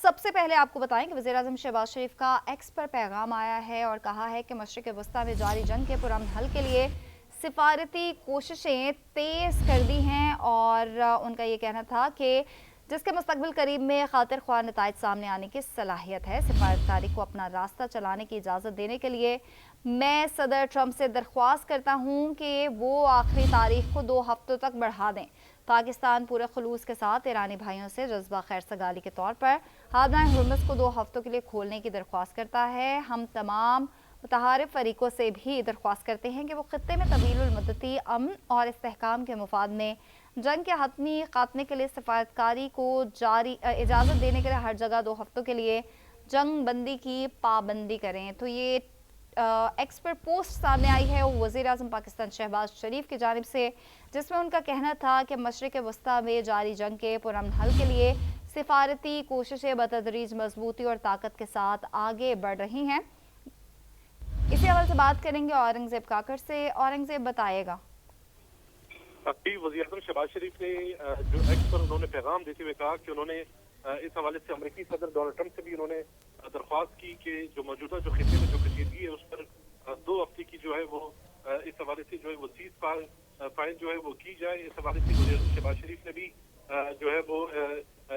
سب سے پہلے آپ کو بتائیں کہ وزیراعظم شہباز شریف کا ایکس پر پیغام آیا ہے اور کہا ہے کہ مشرق وسطیٰ میں جاری جنگ کے پرامن حل کے لیے سفارتی کوششیں تیز کر دی ہیں، اور ان کا یہ کہنا تھا کہ جس کے مستقبل قریب میں خاطر خواہ نتائج سامنے آنے کی صلاحیت ہے۔ سفارتکاری کو اپنا راستہ چلانے کی اجازت دینے کے لیے میں صدر ٹرمپ سے درخواست کرتا ہوں کہ وہ آخری تاریخ کو 2 ہفتوں تک بڑھا دیں۔ پاکستان پورے خلوص کے ساتھ ایرانی بھائیوں سے جذبہ خیر سگالی کے طور پر حادثہ ہرمز کو 2 ہفتوں کے لیے کھولنے کی درخواست کرتا ہے۔ ہم تمام متحارب فریقوں سے بھی درخواست کرتے ہیں کہ وہ خطے میں طویل المدتی امن اور استحکام کے مفاد میں جنگ کے حتمی خاتمے کے لیے سفارتکاری کو اجازت دینے کے لیے ہر جگہ 2 ہفتوں کے لیے جنگ بندی کی پابندی کریں۔ تو یہ ایکس پر پوسٹ سامنے آئی ہے وزیر اعظم پاکستان شہباز شریف کی جانب سے، جس میں ان کا کہنا تھا کہ مشرق وسطیٰ میں جاری جنگ کے پرامن حل کے لیے سفارتی کوششیں بتدریج مضبوطی اور طاقت کے ساتھ آگے بڑھ رہی ہیں۔ اسی حوالے سے بات کریں گے اورنگزیب کاکڑ سے۔ اورنگزیب بتائے گا۔ وزیر اعظم شہباز شریف نے جو ایکس پر انہوں نے پیغام دیتے ہوئے کہا کہ انہوں نے اس حوالے سے امریکی صدر ڈونلڈ ٹرمپ سے بھی انہوں نے درخواست کی کہ جو موجودہ جو خطے میں جو کشیدگی ہے اس پر 2 ہفتے کی جو ہے وہ اس حوالے سے جو ہے وہ سیز فائر جو ہے وہ کی جائے۔ اس حوالے سے وزیر اعظم شہباز شریف نے بھی جو ہے وہ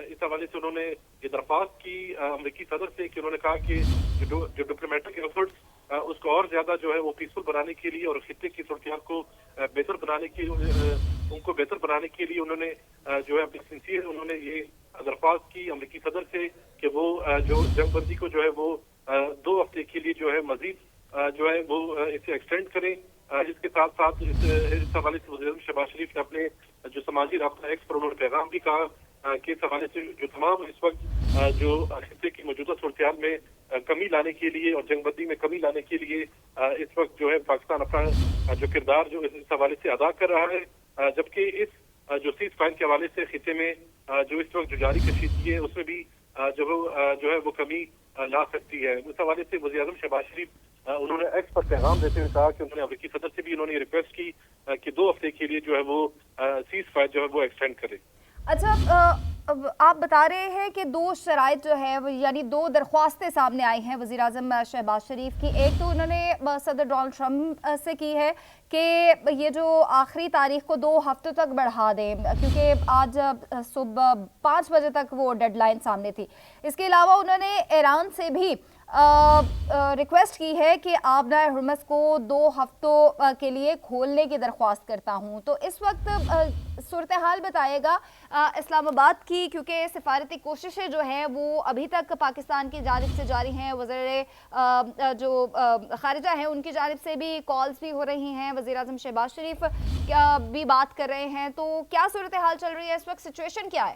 اس حوالے سے انہوں نے یہ درخواست کی امریکی صدر سے کہ انہوں نے کہا کہ جو ڈپلومیٹک ایفرٹس اس کو اور زیادہ جو ہے وہ پیسفل بنانے کے لیے اور خطے کی صورتحال کو بہتر بنانے کے ان کو بہتر بنانے کے لیے انہوں نے جو ہے اپنی سنسیئر انہوں نے یہ درخواست کی امریکی صدر سے کہ وہ جو جنگ بندی کو جو ہے وہ 2 ہفتے کے لیے جو ہے مزید جو ہے وہ اسے ایکسٹینڈ کریں۔ اس کے ساتھ ساتھ اس حوالے سے وزیر اعظم شہباز شریف نے اپنے جو سماجی رابطہ ایکس پر انہوں نے پیغام بھی کہا کہ اس حوالے سے جو تمام اس وقت جو خطے کی موجودہ صورتحال میں کمی لانے کے لیے اور جنگ بندی میں کمی لانے کے لیے اس وقت جو ہے پاکستان اپنا جو کردار جو اس حوالے سے ادا کر رہا ہے، جبکہ اس جو سیز فائر کے حوالے سے خطے میں جو اس وقت جو جاری کشیدگی ہے اس میں بھی جو ہے وہ کمی لا سکتی ہے۔ اس حوالے سے وزیر اعظم شہباز شریف انہوں نے ایکس پر پیغام دیتے ہوئے کہا کہ انہوں نے امریکی صدر سے بھی انہوں نے ریکویسٹ کی کہ 2 ہفتے کے لیے جو ہے وہ سیز فائر جو ہے وہ ایکسٹینڈ کرے۔ اچھا، آپ بتا رہے ہیں کہ 2 شرائط جو ہے یعنی 2 درخواستیں سامنے آئی ہیں وزیر اعظم شہباز شریف کی۔ ایک تو انہوں نے صدر ڈونلڈ ٹرمپ سے کی ہے کہ یہ جو آخری تاریخ کو 2 ہفتوں تک بڑھا دیں، کیونکہ آج صبح 5 بجے تک وہ ڈیڈ لائن سامنے تھی۔ اس کے علاوہ انہوں نے ایران سے بھی ریکویسٹ کی ہے کہ آبنہ ہرمز کو 2 ہفتوں کے لیے کھولنے کی درخواست کرتا ہوں۔ تو اس وقت صورتحال بتائے گا اسلام آباد کی، کیونکہ سفارتی کوششیں جو ہیں وہ ابھی تک پاکستان کی جانب سے جاری ہیں، وزیر جو خارجہ ہیں ان کی جانب سے بھی کالز بھی ہو رہی ہیں، وزیر اعظم شہباز شریف بھی بات کر رہے ہیں۔ تو کیا صورتحال چل رہی ہے اس وقت، سچویشن کیا ہے؟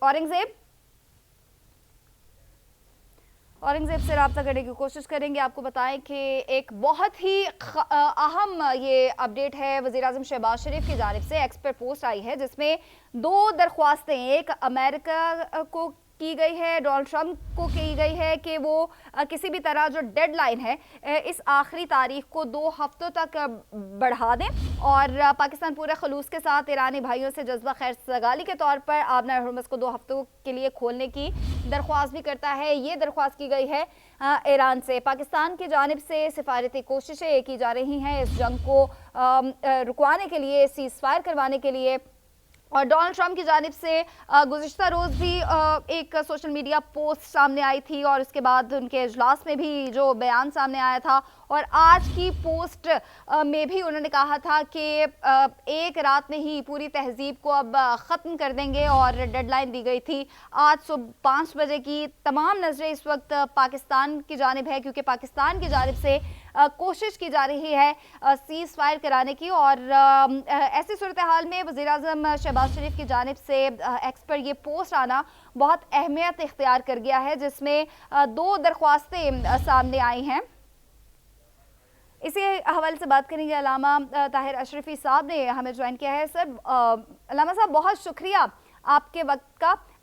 اورنگزیب سے رابطہ کرنے کی کوشش کریں گے۔ آپ کو بتائیں کہ ایک بہت ہی اہم یہ اپڈیٹ ہے وزیر اعظم شہباز شریف کی جانب سے، ایکس پر پوسٹ آئی ہے جس میں 2 درخواستیں، ایک امریکہ کو کی گئی ہے، ڈونلڈ ٹرمپ کو کی گئی ہے کہ وہ کسی بھی طرح جو ڈیڈ لائن ہے اس آخری تاریخ کو 2 ہفتوں تک بڑھا دیں، اور پاکستان پورے خلوص کے ساتھ ایرانی بھائیوں سے جذبہ خیر سگالی کے طور پر آبنہ ہرمز کو 2 ہفتوں کے لیے کھولنے کی درخواست بھی کرتا ہے۔ یہ درخواست کی گئی ہے ایران سے۔ پاکستان کی جانب سے سفارتی کوششیں کی جا رہی ہیں اس جنگ کو رکوانے کے لیے، سیز فائر کروانے کے لیے، اور ڈونلڈ ٹرمپ کی جانب سے گزشتہ روز بھی ایک سوشل میڈیا پوسٹ سامنے آئی تھی، اور اس کے بعد ان کے اجلاس میں بھی جو بیان سامنے آیا تھا، اور آج کی پوسٹ میں بھی انہوں نے کہا تھا کہ ایک رات میں ہی پوری تہذیب کو اب ختم کر دیں گے، اور ڈیڈ لائن دی گئی تھی آج صبح 5 بجے کی۔ تمام نظریں اس وقت پاکستان کی جانب ہے، کیونکہ پاکستان کی جانب سے کوشش کی جا رہی ہے سیز فائر کرانے کی، اور ایسی صورتحال میں وزیر اعظم شہباز شریف کی جانب سے ایکس پر یہ پوسٹ آنا بہت اہمیت اختیار کر گیا ہے، جس میں 2 درخواستیں سامنے آئی ہیں۔ اسی حوالے سے بات کریں گے، علامہ طاہر اشرفی صاحب نے ہمیں جوائن کیا ہے۔ سر، علامہ صاحب بہت شکریہ آپ کے وقت کا۔